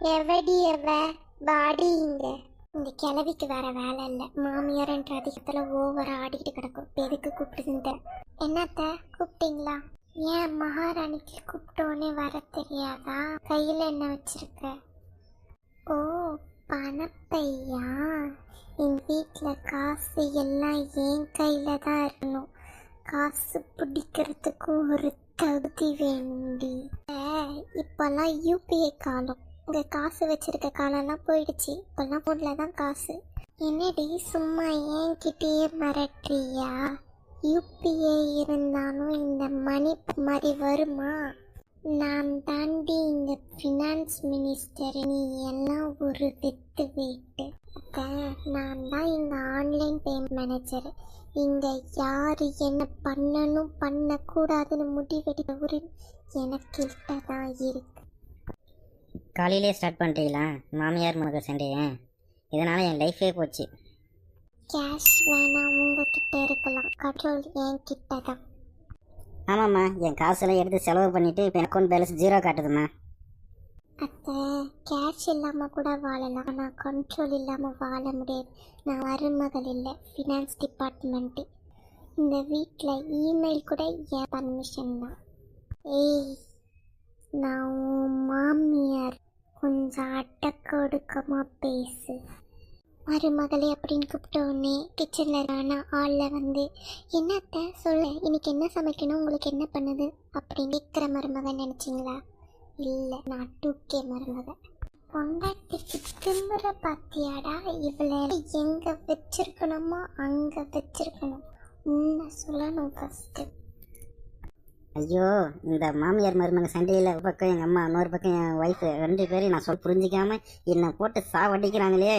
எவடி எவ பாடி இங்க. இந்த கிழவிக்கு வேற வேலை இல்லை, மாமியார்ன்ற அதிகத்துல ஓவரா ஆடிக்கிட்டு கிடக்கும். எதுக்கு கூப்பிடுதுன்ற. என்னத்த கூப்பிட்டீங்களா? ஏன் மகாராணிக்கு கூப்பிட்டோன்னே வர தெரியாதா? கையில என்ன வச்சிருக்க? ஓ, பணப்பையா? என் வீட்டில் காசு எல்லாம் என் கையில தான் இருக்கணும். காசு பிடிக்கிறதுக்கும் ஒரு தகுதி வேண்டி. இப்பெல்லாம் யூபிஐ காலம். இங்கே காசு வச்சிருக்க காலம்லாம் போயிடுச்சு. இப்பெல்லாம் ஃபோனில் தான் காசு. என்னடி சும்மா என்கிட்டயே மிரட்டுறியா? யூபிஐ இருந்தாலும் இந்த மணி மாதிரி வருமா? நான் தாண்டி இந்த ஃபினான்ஸ் மினிஸ்டர், நீ எல்லாம் ஒரு வெத்து வெயிட்டு. நான் தான் இந்த ஆன்லைன் பேமெண்ட் மேனேஜர். இங்கே யார் என்ன பண்ணணும் பண்ணக்கூடாதுன்னு முடிவெடுக்க ஒரு எனக்கிட்ட தான் இருக்கு. காலையிலே ஸ்டார்ட் பண்ணிட்டீங்களா மாமியார் மக சண்டையை? இதனால் என் லைஃபே போச்சு. கேஷ் வேணா உங்ககிட்ட இருக்கலாம், கண்ட்ரோல் என்கிட்ட தான். ஆமாம்மா, என் காசெல்லாம் எடுத்து செலவு பண்ணிவிட்டு இப்போ அக்கௌண்ட் பேலன்ஸ் 0 காட்டுதும்மா. அத்தை, கேஷ் இல்லாமல் கூட வாழலாம், ஆனால் கண்ட்ரோல் இல்லாமல் வாழ முடியாது. நான் மருமகள் இல்லை, ஃபினான்ஸ் டிபார்ட்மெண்ட்டு. இந்த வீட்டில் இமெயில் கூட என் பர்மிஷன் தான். ஏய், நான் உன் மாமியார், கொஞ்சம் அடக்க ஒடுக்கமாக பேசு. மருமகளே அப்படின்னு கூப்பிட்டோடனே கிச்சனில் நான் ஆளில் வந்து, என்னத்த சொல்ல, இன்னைக்கு என்ன சமைக்கணும், உங்களுக்கு என்ன பண்ணுது அப்படின்னு கேட்குற மருமகன் நினச்சிங்களா? இல்லை, நான் 2K மருமக. பொண்டாட்டிக்கு திமுற பாத்தியாடா? இவளை எங்கே வச்சிருக்கணுமோ அங்கே வச்சிருக்கணும். உன்னை சொல்லணும் ஃபஸ்ட்டு. ஐயோ, இந்த மாமியார் மருமக சண்டையில் ஒரு பக்கம் எங்கள் அம்மா, இன்னொரு பக்கம் என் ஒய்ஃபு, 2 பேரையும் நான் புரிஞ்சிக்காமல் என்னை போட்டு சாவடிக்கிறாங்களே.